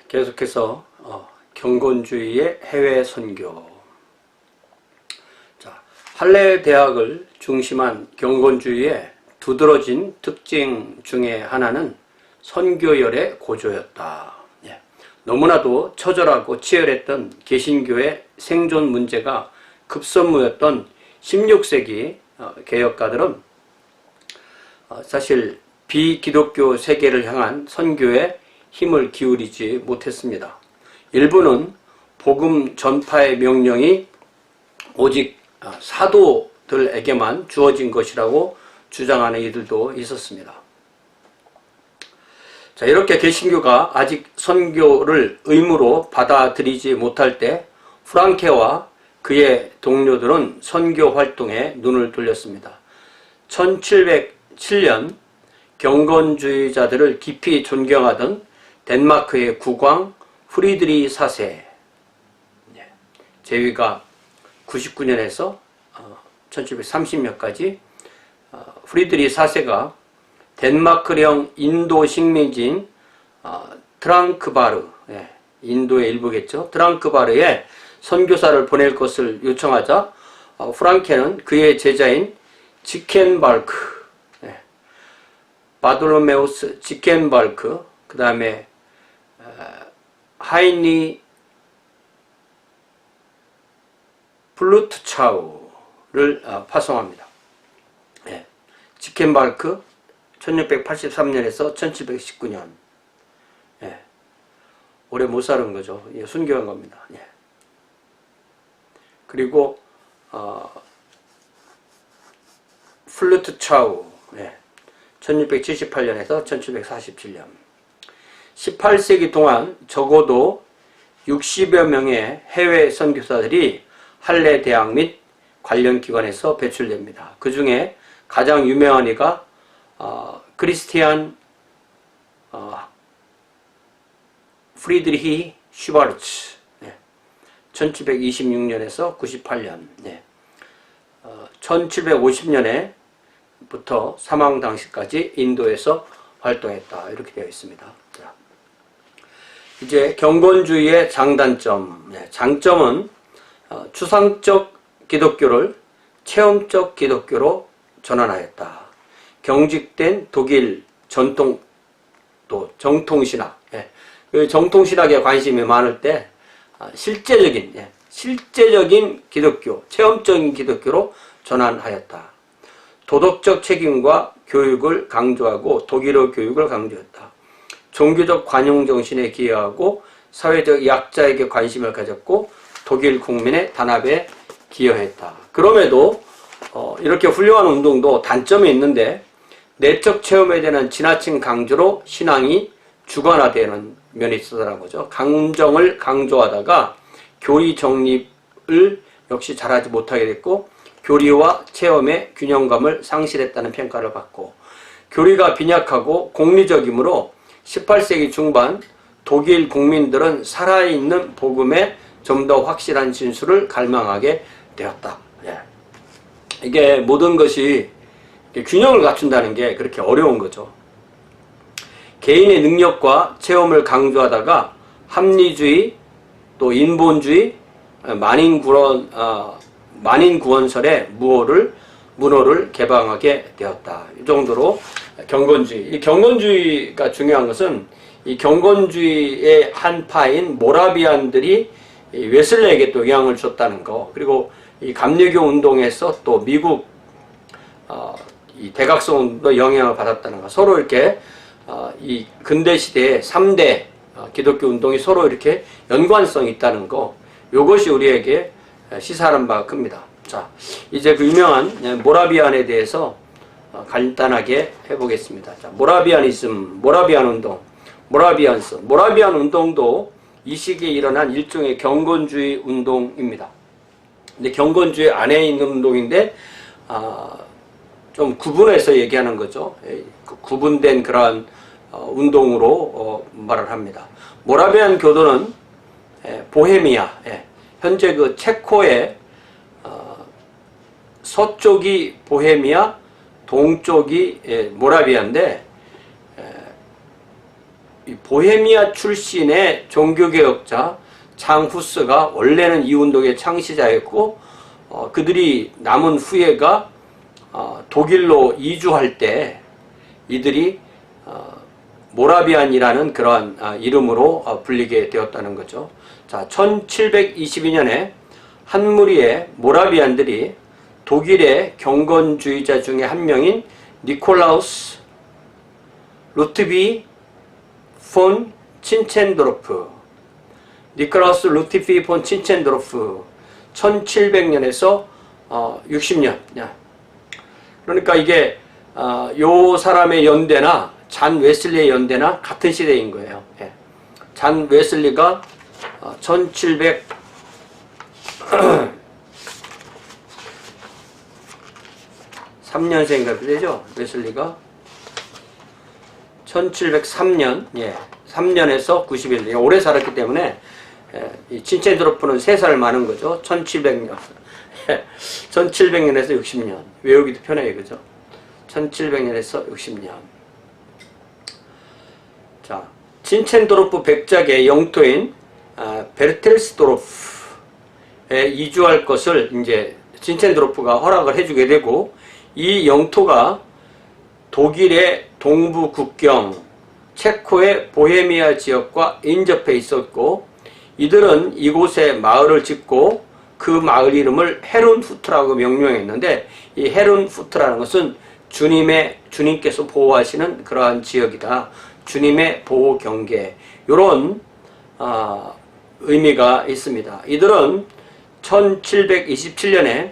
계속해서 경건주의의 해외 선교. 자, 할례 대학을 중심한 경건주의의 두드러진 특징 중에 하나는 선교열의 고조였다. 너무나도 처절하고 치열했던 개신교의 생존 문제가 급선무였던 16세기 개혁가들은 사실 비기독교 세계를 향한 선교에 힘을 기울이지 못했습니다. 일부는 복음 전파의 명령이 오직 사도들에게만 주어진 것이라고 주장하는 이들도 있었습니다. 자, 이렇게 개신교가 아직 선교를 의무로 받아들이지 못할 때 프랑케와 그의 동료들은 선교 활동에 눈을 돌렸습니다. 1707년 경건주의자들을 깊이 존경하던 덴마크의 국왕 프리드리 4세, 제위가 99년에서 1730년까지 프리드리 4세가 덴마크령 인도 식민지인 트랑크바르, 인도의 일부겠죠. 트랑크바르에 선교사를 보낼 것을 요청하자 프랑케는 그의 제자인 지켄발크, 바돌로메우스 지켄발크, 그 다음에 하이니 플루트차우를 파송합니다. 지켄발크 1683년에서 1719년. 오래 못 사는 거죠. 순교한 겁니다. 그리고 플루트차우 1678년에서 1747년. 18세기 동안 적어도 60여 명의 해외 선교사들이 할례 대학 및 관련 기관에서 배출됩니다. 그 중에 가장 유명한 이가 크리스티안 프리드리히 슈바르츠, 1726년에서 98년, 1750년에부터 사망 당시까지 인도에서 활동했다. 이렇게 되어 있습니다. 자, 이제 경건주의의 장단점, 장점은 추상적 기독교를 체험적 기독교로 전환하였다. 경직된 독일 전통 또 정통신학, 그 정통신학에 관심이 많을 때 실제적인 기독교, 체험적인 기독교로 전환하였다. 도덕적 책임과 교육을 강조하고 독일어 교육을 강조했다. 종교적 관용 정신에 기여하고 사회적 약자에게 관심을 가졌고 독일 국민의 단합에 기여했다. 그럼에도 이렇게 훌륭한 운동도 단점이 있는데 내적 체험에 대한 지나친 강조로 신앙이 주관화되는 면이 있었다는 거죠. 감정을 강조하다가 교리 정립을 역시 잘하지 못하게 됐고 교리와 체험의 균형감을 상실했다는 평가를 받고 교리가 빈약하고 공리적이므로 18세기 중반 독일 국민들은 살아있는 복음에 좀 더 확실한 진술을 갈망하게 되었다. 이게 모든 것이 균형을 갖춘다는 게 그렇게 어려운 거죠. 개인의 능력과 체험을 강조하다가 합리주의, 또 인본주의, 만인구원설의 문호를 개방하게 되었다. 이 정도로 경건주의. 이 경건주의가 중요한 것은 이 경건주의의 한 파인 모라비안들이 웨슬레에게 또 영향을 줬다는 거. 그리고 이 감리교 운동에서 또 미국 이 대각성도 영향을 받았다는 거. 서로 이렇게 이 근대 시대의 3대 기독교 운동이 서로 이렇게 연관성이 있다는 거. 이것이 우리에게 시사하는 바가 큽니다. 자, 이제 그 유명한 모라비안에 대해서 간단하게 해보겠습니다. 자, 모라비아니즘, 모라비안 운동, 모라비안 운동도 이 시기에 일어난 일종의 경건주의 운동입니다. 근데 경건주의 안에 있는 운동인데 좀 구분해서 얘기하는 거죠. 구분된 그러한 운동으로 말을 합니다. 모라비안 교도는 보헤미아, 현재 그 체코의 서쪽이 보헤미아, 동쪽이 모라비아인데 보헤미아 출신의 종교개혁자 장후스가 원래는 이 운동의 창시자였고, 그들이 남은 후예가 독일로 이주할 때 이들이 모라비안이라는 그러한 이름으로 불리게 되었다는 거죠. 자, 1722년에 한 무리의 모라비안들이 독일의 경건주의자 중에 한 명인 니콜라우스 루트비 폰 친첸도르프, 니콜라우스 루트비 폰 친첸도르프 1700년에서 60년. 그러니까 이게 요 사람의 연대나 잔 웨슬리의 연대나 같은 시대인 거예요. 예. 잔 웨슬리가 1703년생인가 되죠? 웨슬리가 1703년, 예, 3년에서 91년, 오래 살았기 때문에 이 친첸도르프는 3살 많은 거죠. 1700년, 1700년에서 60년, 외우기도 편해요, 그죠? 1700년에서 60년. 자, 친첸도르프 백작의 영토인 베르텔스도르프에 이주할 것을 이제 친첸도르프가 허락을 해주게 되고, 이 영토가 독일의 동부 국경, 체코의 보헤미아 지역과 인접해 있었고, 이들은 이곳에 마을을 짓고 그 마을 이름을 헤룬후트라고 명명했는데, 이 헤룬후트라는 것은 주님께서 보호하시는 그러한 지역이다. 주님의 보호 경계, 이런 의미가 있습니다. 이들은 1727년에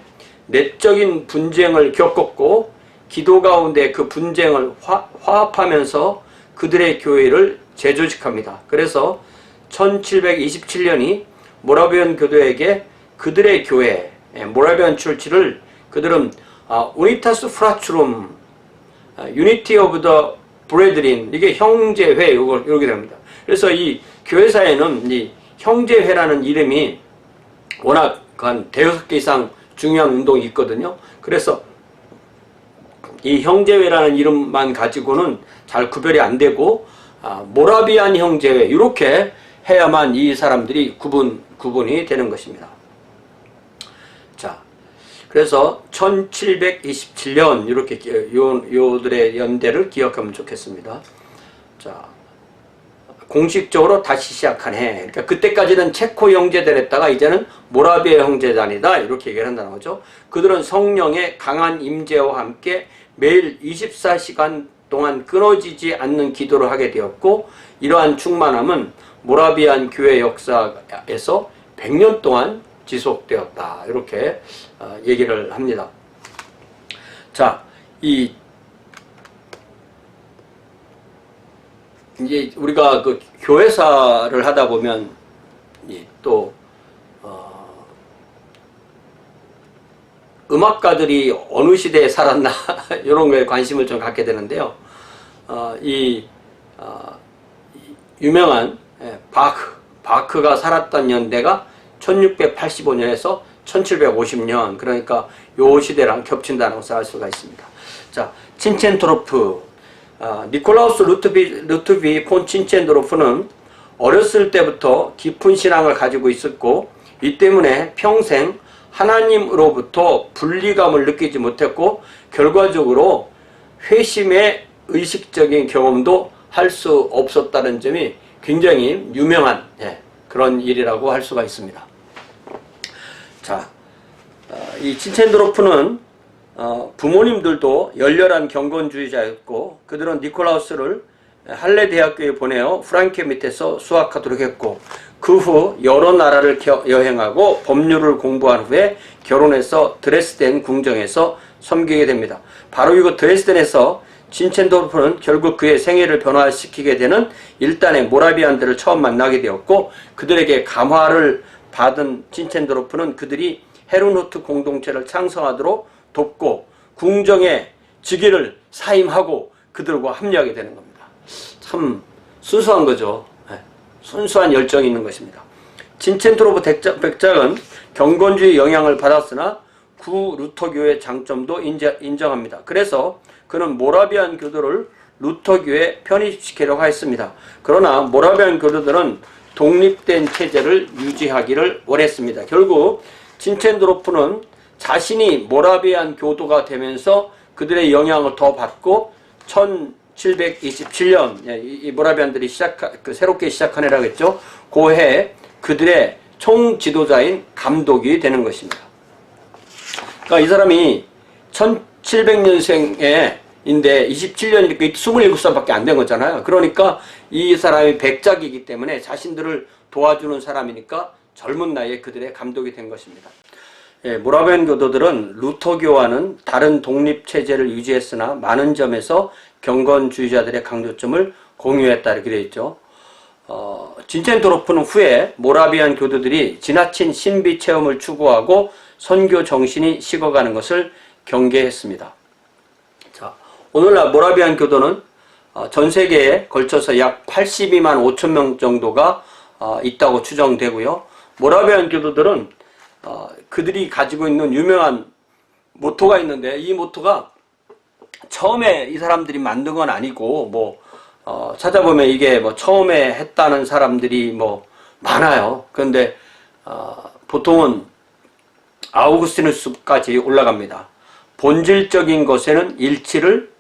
내적인 분쟁을 겪었고, 기도 가운데 그 분쟁을 화합하면서 그들의 교회를 재조직합니다. 그래서 1727년이 모라비안 교도에게 그들의 교회, 모라비안 출치를 그들은 우니타스 프라츄룸, 유니티 오브 더 브레드린, 이게 형제회, 이렇게 됩니다. 그래서 이 교회사에는 이 형제회라는 이름이 워낙 한 5개 이상 중요한 운동이 있거든요. 그래서 이 형제회라는 이름만 가지고는 잘 구별이 안 되고, 모라비안 형제회, 이렇게 해야만 이 사람들이 구분이 되는 것입니다. 자, 그래서 1727년, 이렇게 요들의 연대를 기억하면 좋겠습니다. 자, 공식적으로 다시 시작한 해. 그러니까 그때까지는 체코 형제들했다가 이제는 모라비아 형제단이다, 이렇게 얘기를 한다는 거죠. 그들은 성령의 강한 임재와 함께 매일 24시간 동안 끊어지지 않는 기도를 하게 되었고, 이러한 충만함은 모라비안 교회 역사에서 100년 동안 지속되었다, 이렇게 얘기를 합니다. 자, 이제 우리가 그 교회사를 하다 보면 또 음악가들이 어느 시대에 살았나 이런 거에 관심을 좀 갖게 되는데요. 유명한 바크가 살았던 연대가 1685년에서 1750년, 그러니까 요 시대랑 겹친다는 것을 알 수가 있습니다. 자, 친첸도르프, 니콜라우스 루트비 폰 친첸도르프는 어렸을 때부터 깊은 신앙을 가지고 있었고, 이 때문에 평생 하나님으로부터 분리감을 느끼지 못했고, 결과적으로 회심의 의식적인 경험도 할 수 없었다는 점이 굉장히 유명한 그런 일이라고 할 수가 있습니다. 자, 이 친첸도르프는 부모님들도 열렬한 경건주의자였고, 그들은 니콜라우스를 할레 대학교에 보내어 프랑케 밑에서 수학하도록 했고, 그 후 여러 나라를 여행하고 법률을 공부한 후에 결혼해서 드레스덴 궁정에서 섬기게 됩니다. 바로 이곳 드레스덴에서 친첸도르프는 결국 그의 생애를 변화시키게 되는 일단의 모라비안들을 처음 만나게 되었고, 그들에게 감화를 받은 친첸도르프는 그들이 헤룬후트 공동체를 창성하도록 돕고 궁정의 직위를 사임하고 그들과 합류하게 되는 겁니다. 참 순수한 거죠. 순수한 열정이 있는 것입니다. 친첸도르프 백작은 경건주의 영향을 받았으나 구 루터교의 장점도 인정합니다. 그래서 그는 모라비안 교도를 루터교에 편입시키려고 했습니다. 그러나 모라비안 교도들은 독립된 체제를 유지하기를 원했습니다. 결국 진첸도로프는 자신이 모라비안 교도가 되면서 그들의 영향을 더 받고 1727년 이 모라비안들이 새롭게 시작한 해라고 했죠. 그 해에 그들의 총지도자인 감독이 되는 것입니다. 그러니까 이 사람이 1700년생에 인데 27년이니까 27살밖에 안 된 거잖아요. 그러니까 이 사람이 백작이기 때문에 자신들을 도와주는 사람이니까 젊은 나이에 그들의 감독이 된 것입니다. 모라비안 교도들은 루터교와는 다른 독립체제를 유지했으나 많은 점에서 경건주의자들의 강조점을 공유했다 이렇게 되어 있죠. 진첸도로프는 후에 모라비안 교도들이 지나친 신비 체험을 추구하고 선교 정신이 식어가는 것을 경계했습니다. 자, 오늘날 모라비안 교도는 전 세계에 걸쳐서 약 82만 5천 명 정도가 있다고 추정되고요. 모라비안 교도들은 그들이 가지고 있는 유명한 모토가 있는데 이 모토가 처음에 이 사람들이 만든 건 아니고 찾아보면 이게 처음에 했다는 사람들이 많아요. 그런데 보통은 아우구스티누스까지 올라갑니다. 본질적인 것에는 일치를,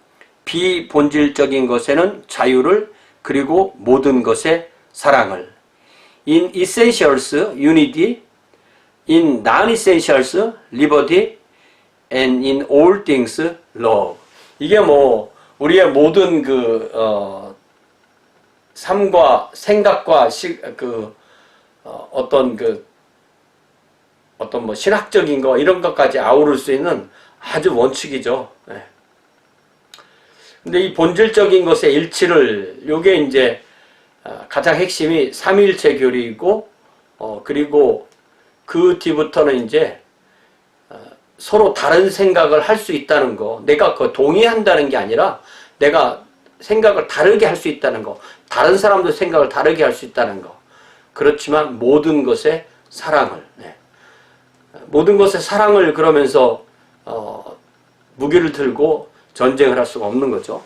비본질적인 것에는 자유를, 그리고 모든 것에 사랑을. In essentials, unity. In non-essentials, liberty. And in all things, love. 이게 우리의 모든 삶과 생각과 어떤 신학적인 거 이런 것까지 아우를 수 있는 아주 원칙이죠. 네. 근데 이 본질적인 것의 일치를 요게 이제 가장 핵심이 삼위일체 교리이고 그리고 그 뒤부터는 이제 서로 다른 생각을 할 수 있다는 거, 내가 동의한다는 게 아니라 내가 생각을 다르게 할 수 있다는 거, 다른 사람도 생각을 다르게 할 수 있다는 거. 그렇지만 모든 것에 사랑을, 모든 것에 사랑을 그러면서 무기를 들고 전쟁을 할 수가 없는 거죠.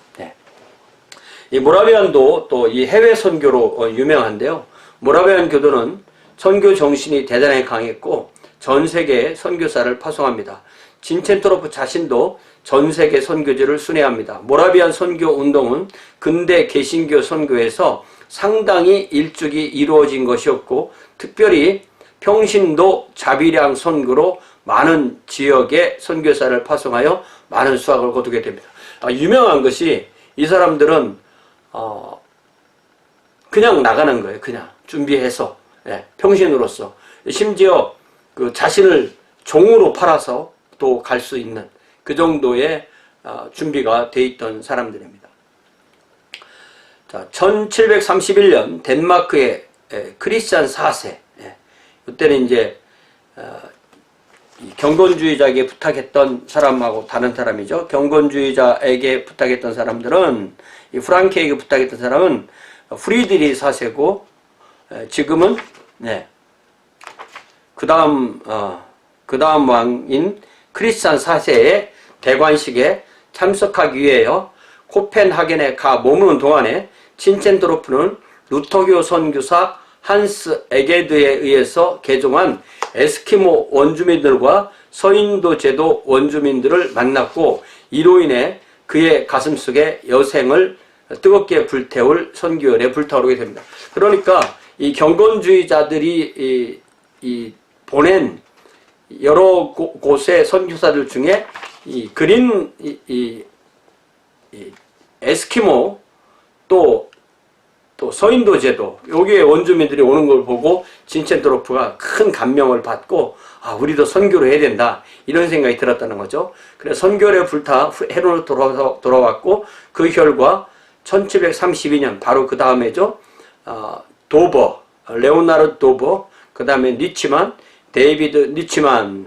이 모라비안도 또 이 해외 선교로 유명한데요. 모라비안 교도는 선교 정신이 대단히 강했고 전 세계에 선교사를 파송합니다. 진첸도로프 자신도 전 세계 선교지를 순회합니다. 모라비안 선교 운동은 근대 개신교 선교에서 상당히 일찍이 이루어진 것이었고 특별히 평신도 자비량 선교로 많은 지역에 선교사를 파송하여 많은 수확을 거두게 됩니다. 유명한 것이 이 사람들은 그냥 나가는 거예요. 그냥 준비해서 평신으로서 심지어 그 자신을 종으로 팔아서 또 갈 수 있는 그 정도의 준비가 돼 있던 사람들입니다. 자, 1731년 덴마크의 크리스찬 4세 이때는 이제 경건주의자에게 부탁했던 사람하고 다른 사람이죠. 경건주의자에게 부탁했던 사람들은 이 프랑케에게 부탁했던 사람은 프리드리 4세고 지금은 그 다음 왕인 크리스찬 4세의 대관식에 참석하기 위해요. 코펜하겐에 가 머무는 동안에 친첸도로프는 루터교 선교사 한스 에게드에 의해서 개종한 에스키모 원주민들과 서인도 제도 원주민들을 만났고 이로 인해 그의 가슴속에 여생을 뜨겁게 불태울 선교열에 불타오르게 됩니다. 그러니까 이 경건주의자들이 보낸 여러 곳의 선교사들 중에 이 에스키모 또 서인도 제도 여기에 원주민들이 오는 걸 보고 진첸도로프가 큰 감명을 받고 우리도 선교를 해야 된다 이런 생각이 들었다는 거죠. 그래서 선교에 불타 헤론으로 돌아왔고 그 결과 1732년 바로 그 다음에죠. 도버 레오나르드 도버 그 다음에 니치만 데이비드 니치만을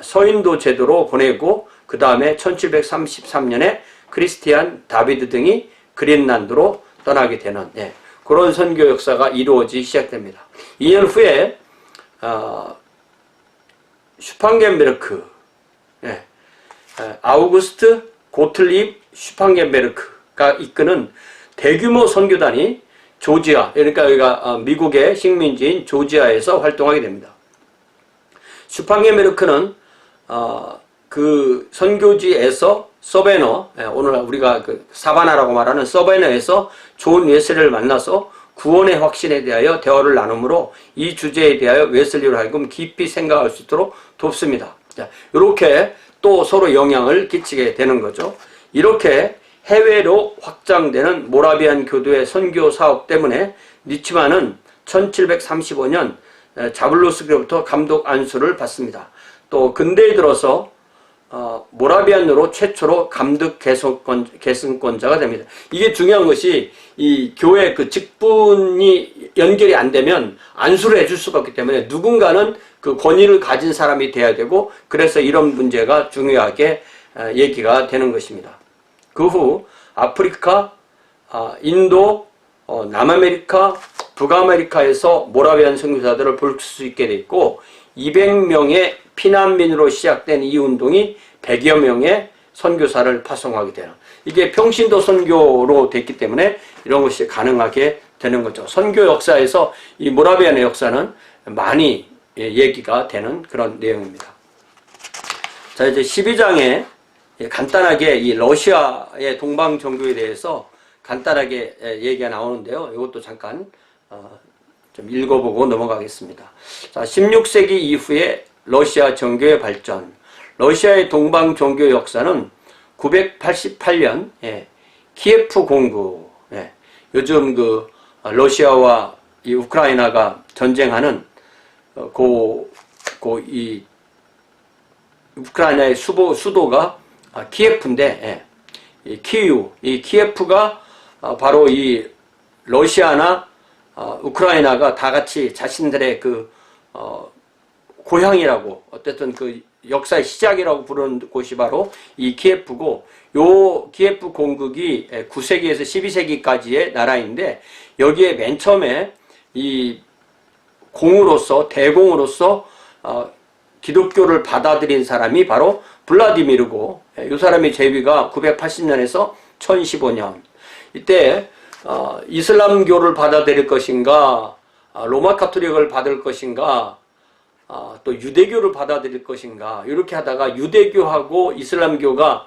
서인도 제도로 보내고 그 다음에 1733년에 크리스티안 다비드 등이 그린란드로 떠나게 되는 그런 선교 역사가 이루어지기 시작됩니다. 2년 후에 슈팡겐베르크 아우구스트 고틀립 슈팡겐베르크가 이끄는 대규모 선교단이 조지아, 그러니까 여기가 미국의 식민지인 조지아에서 활동하게 됩니다. 슈팡겐베르크는 그 선교지에서 서베너, 오늘 우리가 그 사바나라고 말하는 서베너에서 존 웨슬리를 만나서 구원의 확신에 대하여 대화를 나누므로 이 주제에 대하여 웨슬리로 하여금 깊이 생각할 수 있도록 돕습니다. 자, 이렇게 또 서로 영향을 끼치게 되는 거죠. 이렇게 해외로 확장되는 모라비안 교도의 선교 사업 때문에 니츠만은 1735년 자블루스크로부터 감독 안수를 받습니다. 또 근대에 들어서 모라비안으로 최초로 감독 계승권자가 됩니다. 이게 중요한 것이 이 교회 그 직분이 연결이 안 되면 안수를 해줄 수가 없기 때문에 누군가는 그 권위를 가진 사람이 돼야 되고, 그래서 이런 문제가 중요하게 얘기가 되는 것입니다. 그 후 아프리카, 인도, 남아메리카, 북아메리카에서 모라비안 선교사들을 볼 수 있게 됐고, 200명의 피난민으로 시작된 이 운동이 100여 명의 선교사를 파송하게 되는, 이게 평신도 선교로 됐기 때문에 이런 것이 가능하게 되는 거죠. 선교 역사에서 이 모라비안의 역사는 많이 얘기가 되는 그런 내용입니다. 자, 이제 12장에 간단하게 이 러시아의 동방 종교에 대해서 간단하게 얘기가 나오는데요. 이것도 잠깐 좀 읽어보고 넘어가겠습니다. 자, 16세기 이후에 러시아 정교의 발전. 러시아의 동방 종교 역사는 988년 키예프 공국, 요즘 그 러시아와 이 우크라이나가 전쟁하는 이 우크라이나의 수도가 키예프인데, 이 키예프가 바로 이 러시아나 우크라이나가 다 같이 자신들의 그 고향이라고, 어쨌든 그 역사의 시작이라고 부르는 곳이 바로 이 키예프고, 요 키예프 공국이 9세기에서 12세기까지의 나라인데, 여기에 맨 처음에 이 대공으로서 기독교를 받아들인 사람이 바로 블라디미르고, 이 사람의 재위가 980년에서 1015년. 이때 이슬람교를 받아들일 것인가, 로마 카톨릭을 받을 것인가, 또 유대교를 받아들일 것인가, 이렇게 하다가 유대교하고 이슬람교가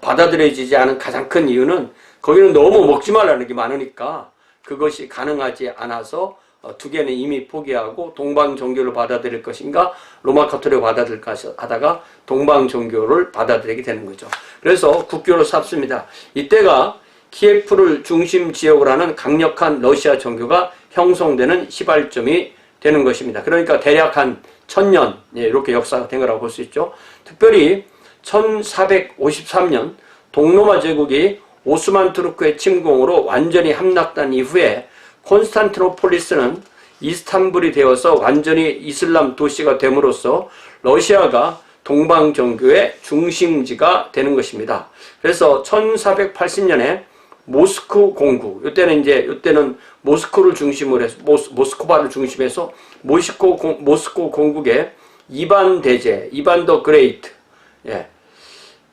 받아들여지지 않은 가장 큰 이유는 거기는 너무 먹지 말라는 게 많으니까 그것이 가능하지 않아서 두 개는 이미 포기하고 동방 종교를 받아들일 것인가, 로마 카톨릭을 받아들일까 하다가 동방 종교를 받아들이게 되는 거죠. 그래서 국교를 삽습니다. 이때가 키예프를 중심 지역으로 하는 강력한 러시아 종교가 형성되는 시발점이 되는 것입니다. 그러니까 대략 한 1000년 이렇게 역사가 된 거라고 볼 수 있죠. 특별히 1453년 동로마 제국이 오스만 투르크의 침공으로 완전히 함락된 이후에 콘스탄티노폴리스는 이스탄불이 되어서 완전히 이슬람 도시가 됨으로써 러시아가 동방 종교의 중심지가 되는 것입니다. 그래서 1480년에 모스크 공국, 이때는 모스크를 중심으로 해서 모스크바를 중심해서 모스크 공국의 이반 대제, 이반 더 그레이트,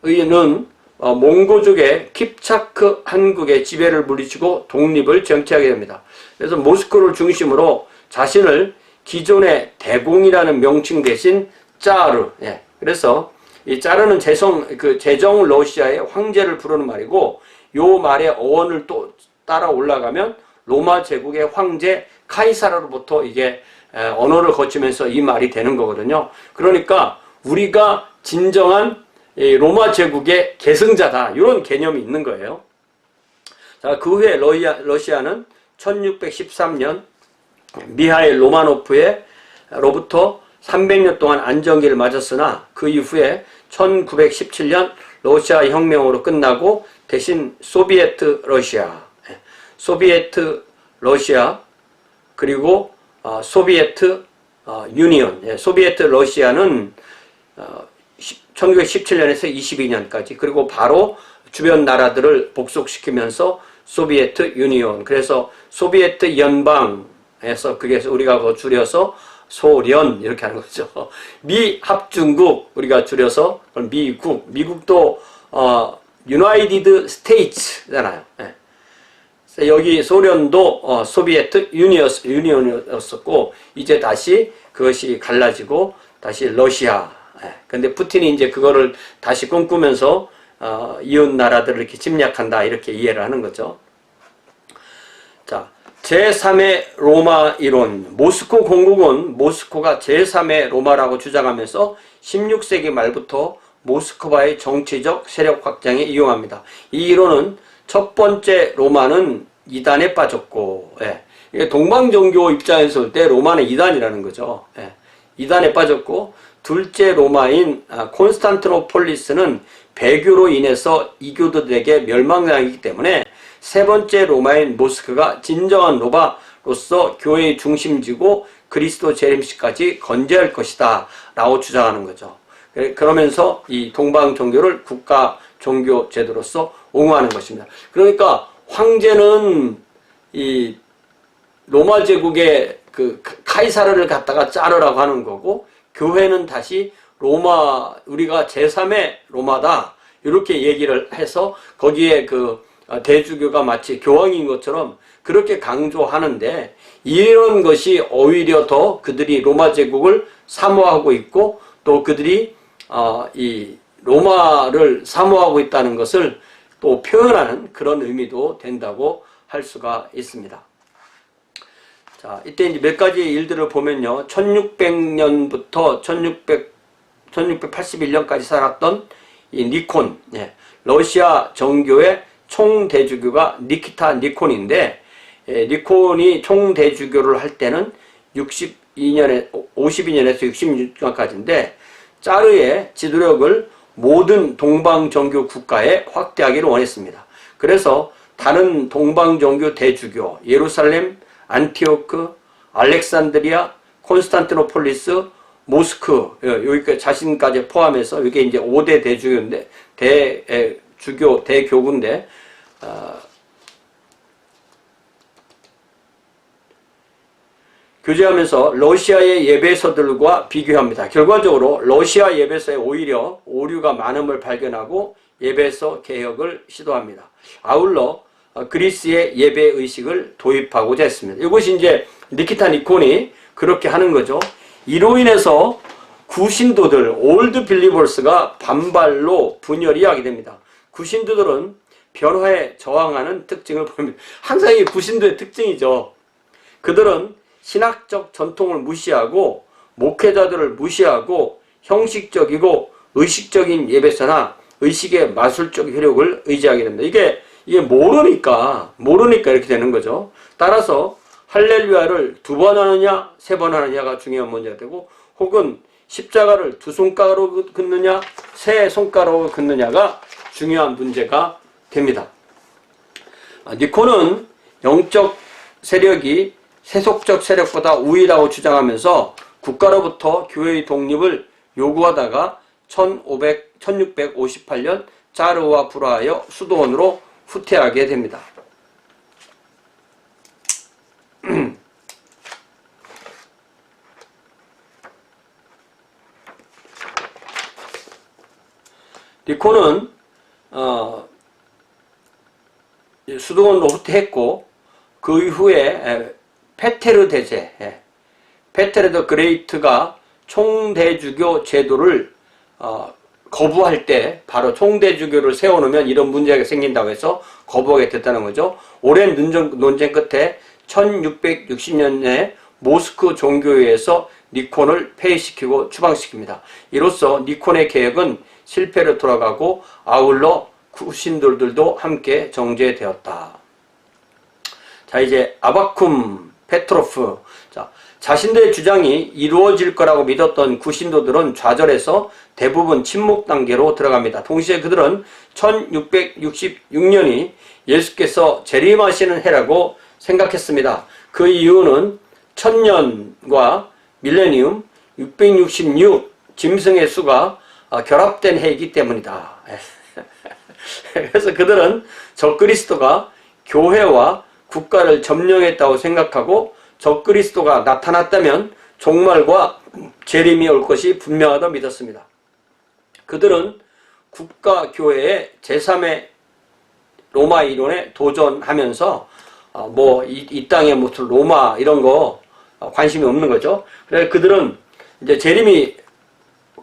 의는 몽고족의 킵차크 한국의 지배를 물리치고 독립을 정치하게 됩니다. 그래서 모스크를 중심으로 자신을 기존의 대공이라는 명칭 대신 짜르, 그래서 이 짜르는 제정 러시아의 황제를 부르는 말이고, 요 말의 어원을 또 따라 올라가면 로마 제국의 황제 카이사르로부터 이게 언어를 거치면서 이 말이 되는 거거든요. 그러니까 우리가 진정한 로마 제국의 계승자다, 이런 개념이 있는 거예요. 자, 그 후에 러시아는 1613년 미하일 로마노프로부터 300년 동안 안정기를 맞았으나 그 이후에 1917년 러시아 혁명으로 끝나고 대신 소비에트 러시아 그리고 소비에트 유니온, 소비에트 러시아는 1917년에서 22년까지, 그리고 바로 주변 나라들을 복속시키면서 소비에트 유니온, 그래서 소비에트 연방에서 그게 우리가 그거 줄여서 소련 이렇게 하는 거죠. 미합중국 우리가 줄여서 미국도 유나이티드 스테이츠잖아요. 예. 여기 소련도 소비에트 유니언이었었고 이제 다시 그것이 갈라지고 다시 러시아. 예. 근데 푸틴이 이제 그거를 다시 꿈꾸면서 이웃 나라들을 이렇게 침략한다 이렇게 이해를 하는 거죠. 자, 제3의 로마 이론. 모스코 공국은 모스코가 제3의 로마라고 주장하면서 16세기 말부터 모스크바의 정치적 세력 확장에 이용합니다. 이 이론은 첫 번째 로마는 이단에 빠졌고, 예. 이게 동방종교 입장에서 볼 때 로마는 이단이라는 거죠. 예. 이단에 빠졌고, 둘째 로마인 콘스탄티노폴리스는 배교로 인해서 이교도들에게 멸망당하기 때문에 세 번째 로마인 모스크가 진정한 로마로서 교회의 중심지고 그리스도 재림시까지 건재할 것이다 라고 주장하는 거죠. 그러면서 이 동방 종교를 국가 종교 제도로서 옹호하는 것입니다. 그러니까 황제는 이 로마 제국의 그 카이사르를 갖다가 자르라고 하는 거고, 교회는 다시 로마, 우리가 제3의 로마다 이렇게 얘기를 해서 거기에 그 대주교가 마치 교황인 것처럼 그렇게 강조하는데, 이런 것이 오히려 더 그들이 로마 제국을 사모하고 있고 또 그들이 이 로마를 사모하고 있다는 것을 또 표현하는 그런 의미도 된다고 할 수가 있습니다. 자, 이때 이제 몇 가지 일들을 보면요. 1600년부터 1681년까지 살았던 이 니콘, 예, 러시아 정교의 총대주교가 니키타 니콘인데, 니콘이 총대주교를 할 때는 52년에서 66년까지인데, 짜르의 지도력을 모든 동방정교 국가에 확대하기를 원했습니다. 그래서 다른 동방정교 대주교, 예루살렘, 안티오크, 알렉산드리아, 콘스탄티노폴리스, 모스크, 여기까지 자신까지 포함해서 이게 이제 5대 대주교인데, 대교구인데, 교제하면서 러시아의 예배소들과 비교합니다. 결과적으로 러시아 예배소에 오히려 오류가 많음을 발견하고 예배소 개혁을 시도합니다. 아울러 그리스의 예배의식을 도입하고자 했습니다. 이것이 이제 니키타 니콘이 그렇게 하는 거죠. 이로 인해서 구신도들, 올드 빌리버스가 반발로 분열이 하게 됩니다. 구신도들은 변화에 저항하는 특징을 보입니다. 항상 이 구신도의 특징이죠. 그들은 신학적 전통을 무시하고 목회자들을 무시하고 형식적이고 의식적인 예배서나 의식의 마술적 효력을 의지하게 됩니다. 이게 모르니까 이렇게 되는 거죠. 따라서 할렐루야를 2번 하느냐 3번 하느냐가 중요한 문제가 되고, 혹은 십자가를 2손가락으로 긋느냐 3손가락으로 긋느냐가 중요한 문제가 됩니다. 니콘은 영적 세력이 세속적 세력보다 우위라고 주장하면서 국가로부터 교회의 독립을 요구하다가 1658년 짜르와 불화하여 수도원으로 후퇴하게 됩니다. 니콘은 수도원으로 후퇴했고, 그 이후에 페테르 대제, 페테르 더 그레이트가 총대주교 제도를 거부할 때, 바로 총대주교를 세워놓으면 이런 문제가 생긴다고 해서 거부하게 됐다는 거죠. 오랜 논쟁 끝에 1660년에 모스크 종교회에서 니콘을 폐위시키고 추방시킵니다. 이로써 니콘의 계획은 실패로 돌아가고 아울러 구신들도 함께 정제되었다. 자, 이제 아바쿰 페트로프. 자, 자신들의 주장이 이루어질 거라고 믿었던 구신도들은 좌절해서 대부분 침묵 단계로 들어갑니다. 동시에 그들은 1666년이 예수께서 재림하시는 해라고 생각했습니다. 그 이유는 천년과 밀레니움 666 짐승의 수가 결합된 해이기 때문이다. 그래서 그들은 적그리스도가 교회와 국가를 점령했다고 생각하고, 적그리스도가 나타났다면 종말과 재림이 올 것이 분명하다고 믿었습니다. 그들은 국가교회의 제3의 로마 이론에 도전하면서 이 땅에 무슨 로마 이런 거 관심이 없는 거죠. 그래서 그들은 이제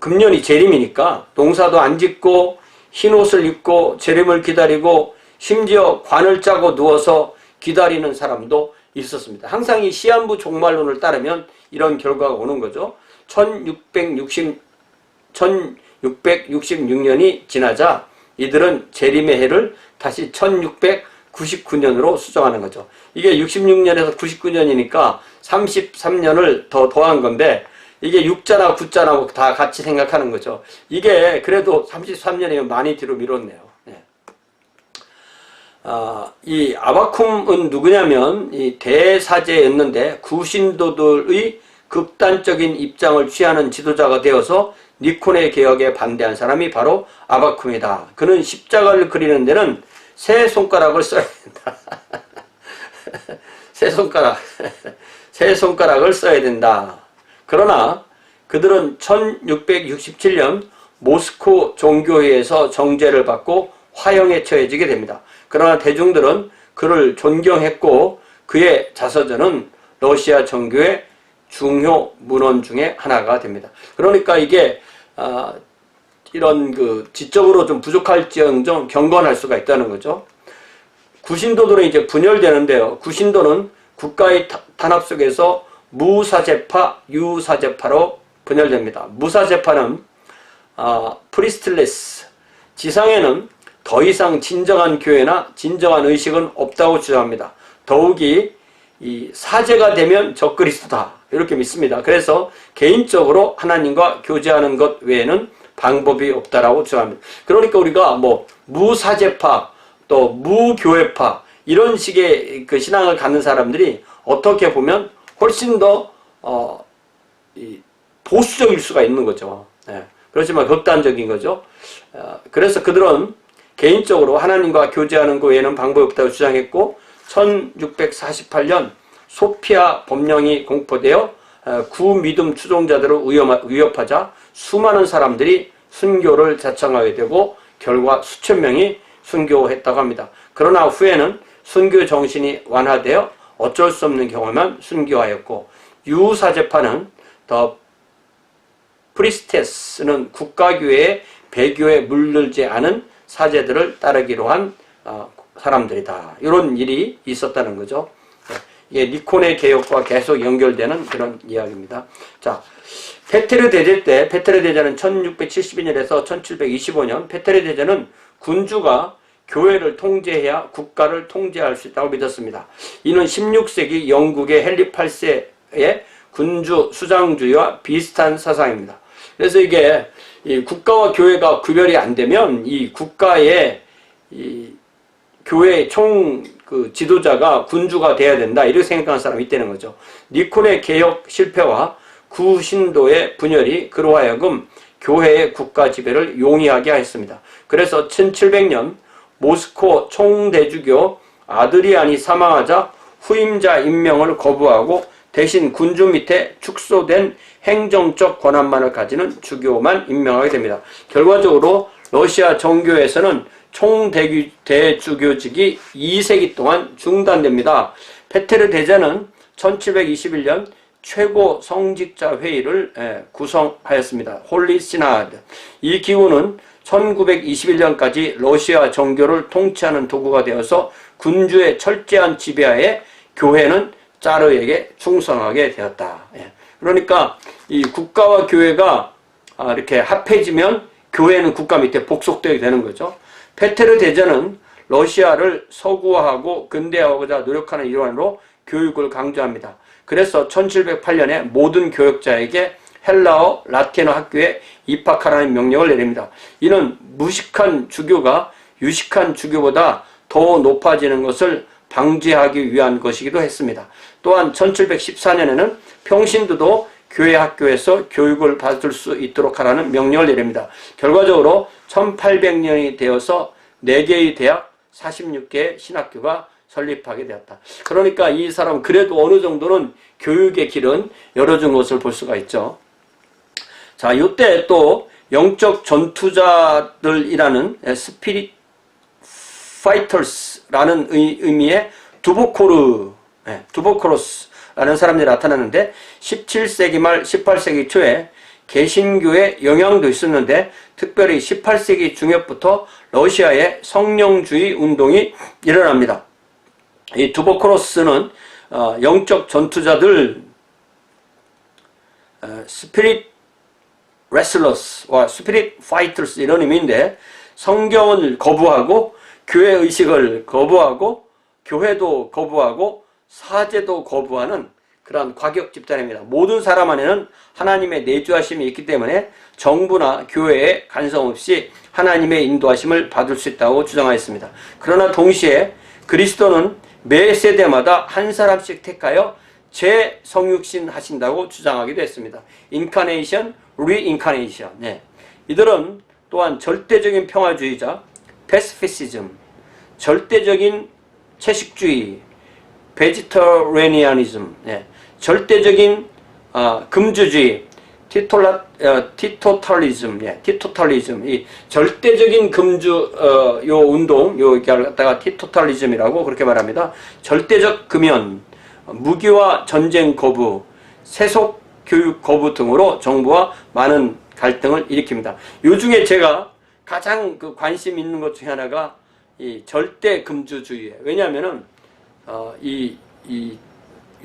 금년이 재림이니까 농사도 안 짓고 흰옷을 입고 재림을 기다리고 심지어 관을 짜고 누워서 기다리는 사람도 있었습니다. 항상 이 시한부 종말론을 따르면 이런 결과가 오는 거죠. 1666년이 지나자 이들은 재림의 해를 다시 1699년으로 수정하는 거죠. 이게 66년에서 99년이니까 33년을 더 더한 건데 이게 6자나 9자나 다 같이 생각하는 거죠. 이게 그래도 33년이면 많이 뒤로 미뤘네요. 네. 이 아바쿰은 누구냐면 이 대사제였는데 구신도들의 극단적인 입장을 취하는 지도자가 되어서 니코네 개혁에 반대한 사람이 바로 아바쿰이다. 그는 십자가를 그리는 데는 세 손가락을 써야 된다. 세 손가락을 써야 된다. 그러나 그들은 1667년 모스코 종교회에서 정죄를 받고 화형에 처해지게 됩니다. 그러나 대중들은 그를 존경했고 그의 자서전은 러시아 정교의 중요 문헌 중에 하나가 됩니다. 그러니까 이게 이런 지적으로 좀 부족할지언정 경건할 수가 있다는 거죠. 구신도들은 이제 분열되는데요. 구신도는 국가의 탄압 속에서 무사제파, 유사제파로 분열됩니다. 무사제파는 프리스틀레스, 지상에는 더 이상 진정한 교회나 진정한 의식은 없다고 주장합니다. 더욱이 이 사제가 되면 적그리스도다 이렇게 믿습니다. 그래서 개인적으로 하나님과 교제하는 것 외에는 방법이 없다라고 주장합니다. 그러니까 우리가 무사제파 또 무교회파 이런 식의 그 신앙을 갖는 사람들이 어떻게 보면 훨씬 더 보수적일 수가 있는 거죠. 네. 그렇지만 극단적인 거죠. 그래서 그들은 개인적으로 하나님과 교제하는 것 외에는 방법이 없다고 주장했고 1648년 소피아 법령이 공포되어 구미듬 추종자들을 위협하자 수많은 사람들이 순교를 자청하게 되고 결과 수천 명이 순교했다고 합니다. 그러나 후에는 순교 정신이 완화되어 어쩔 수 없는 경우만 순교하였고 유사제파는 더 프리스테스는 국가교회의 배교에 물들지 않은 사제들을 따르기로 한 사람들이다. 이런 일이 있었다는 거죠. 이게 니코네 개혁과 계속 연결되는 그런 이야기입니다. 자, 페테르 대제 때, 페테르 대제는 1672년에서 1725년, 페테르 대제는 군주가 교회를 통제해야 국가를 통제할 수 있다고 믿었습니다. 이는 16세기 영국의 헨리 8세의 군주 수장주의와 비슷한 사상입니다. 그래서 이게 이 국가와 교회가 구별이 안 되면 이 국가의 이 교회의 지도자가 군주가 돼야 된다 이렇게 생각하는 사람이 있다는 거죠. 니코네 개혁 실패와 구신도의 분열이 그로 하여금 교회의 국가 지배를 용이하게 하였습니다. 그래서 1700년 모스코 총대주교 아드리안이 사망하자 후임자 임명을 거부하고 대신 군주 밑에 축소된 행정적 권한만을 가지는 주교만 임명하게 됩니다. 결과적으로 러시아 정교에서는 총대주교직이 2세기 동안 중단됩니다. 페테르 대제는 1721년 최고 성직자 회의를 구성하였습니다. 홀리 시나드. 이 기구는 1921년까지 러시아 정교를 통치하는 도구가 되어서 군주의 철저한 지배하에 교회는 짜르에게 충성하게 되었다. 그러니까 이 국가와 교회가 이렇게 합해지면 교회는 국가 밑에 복속되게 되는 거죠. 페테르 대제는 러시아를 서구화하고 근대화하고자 노력하는 일환으로 교육을 강조합니다. 그래서 1708년에 모든 교역자에게 헬라어, 라틴어 학교에 입학하라는 명령을 내립니다. 이는 무식한 주교가 유식한 주교보다 더 높아지는 것을 방지하기 위한 것이기도 했습니다. 또한 1714년에는 평신도도 교회 학교에서 교육을 받을 수 있도록 하라는 명령을 내립니다. 결과적으로 1800년이 되어서 4개의 대학, 46개의 신학교가 설립하게 되었다. 그러니까 이 사람은 그래도 어느 정도는 교육의 길은 열어준 것을 볼 수가 있죠. 자, 이때 또 영적 전투자들이라는 스피릿 파이터스라는 의미의 두보코로스라는 사람들이 나타났는데 17세기 말 18세기 초에 개신교의 영향도 있었는데 특별히 18세기 중엽부터 러시아의 성령주의 운동이 일어납니다. 이 두보코로스는 영적 전투자들 스피릿 레슬러스와 스피릿 파이터스 이런 의미인데 성경을 거부하고 교회 의식을 거부하고 교회도 거부하고 사제도 거부하는 그러한 과격 집단입니다. 모든 사람 안에는 하나님의 내주하심이 있기 때문에 정부나 교회에 간섭 없이 하나님의 인도하심을 받을 수 있다고 주장하였습니다. 그러나 동시에 그리스도는 매 세대마다 한 사람씩 택하여 재성육신 하신다고 주장하기도 했습니다. 인카네이션, 리인카네이션. 네. 이들은 또한 절대적인 평화주의자, 패시피시즘, 절대적인 채식주의, 베지터레니아니즘, 네. 절대적인 금주주의, 티토탈리즘, 예, 티토탈리즘, 이 절대적인 금주 요 운동, 요 갖다가 티토탈리즘이라고 그렇게 말합니다. 절대적 금연, 무기와 전쟁 거부, 세속 교육 거부 등으로 정부와 많은 갈등을 일으킵니다. 요 중에 제가 가장 관심 있는 것 중에 하나가 이 절대 금주주의예요. 왜냐하면은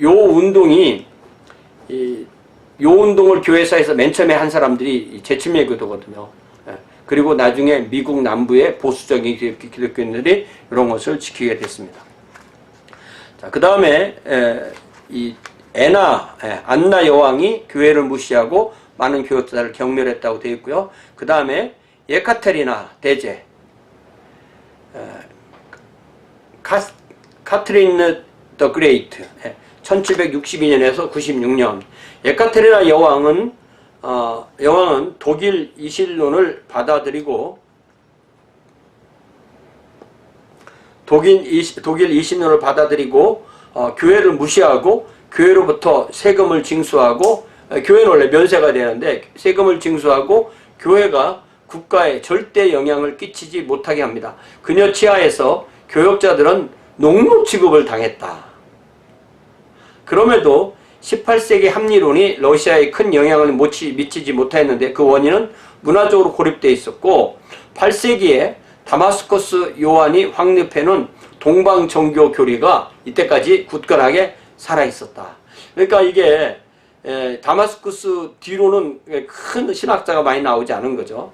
요 운동이 요 운동을 교회사에서 맨 처음에 한 사람들이 제침예교도거든요. 그리고 나중에 미국 남부의 보수적인 기독교인들이 이런 것을 지키게 됐습니다. 자, 그 다음에 이 안나 여왕이 교회를 무시하고 많은 교역자를 경멸했다고 되어 있고요. 그 다음에 예카테리나 대제, 카트린 더 그레이트, 1762년에서 96년. 예카테리나 여왕은 독일 이실론을 받아들이고 독일 이신론을 받아들이고 교회를 무시하고 교회로부터 세금을 징수하고 교회는 원래 면세가 되는데 세금을 징수하고 교회가 국가에 절대 영향을 끼치지 못하게 합니다. 그녀 치하에서 교역자들은 농노 취급을 당했다. 그럼에도 18세기 합리론이 러시아에 큰 영향을 미치지 못했는데 그 원인은 문화적으로 고립되어 있었고 8세기에 다마스커스 요한이 확립해놓은 동방정교 교리가 이때까지 굳건하게 살아있었다. 그러니까 이게 다마스커스 뒤로는 큰 신학자가 많이 나오지 않은 거죠.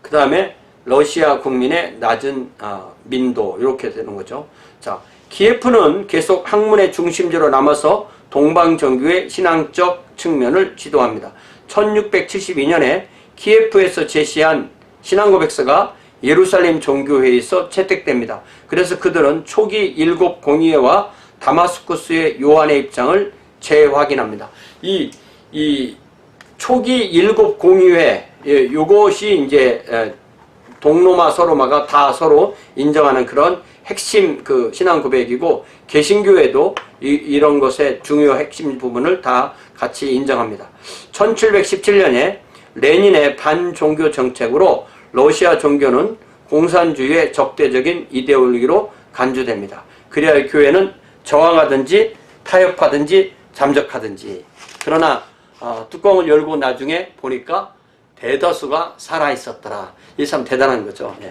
그 다음에 러시아 국민의 낮은 민도 이렇게 되는 거죠. 자, 키예프는 계속 학문의 중심지로 남아서 동방정교의 신앙적 측면을 지도합니다. 1672년에 키예프에서 제시한 신앙고백서가 예루살렘 종교회에서 채택됩니다. 그래서 그들은 초기 일곱 공의회와 다마스쿠스의 요한의 입장을 재확인합니다. 이 초기 일곱 공의회, 요것이 이제 동로마 서로마가 다 서로 인정하는 그런 핵심 신앙 고백이고 개신교회도 이런 것의 중요 핵심 부분을 다 같이 인정합니다. 1717년에 레닌의 반종교 정책으로 러시아 종교는 공산주의의 적대적인 이데올로기로 간주됩니다. 그래야 교회는 저항하든지 타협하든지 잠적하든지. 그러나 뚜껑을 열고 나중에 보니까 대다수가 살아있었더라. 이 참 대단한 거죠. 예.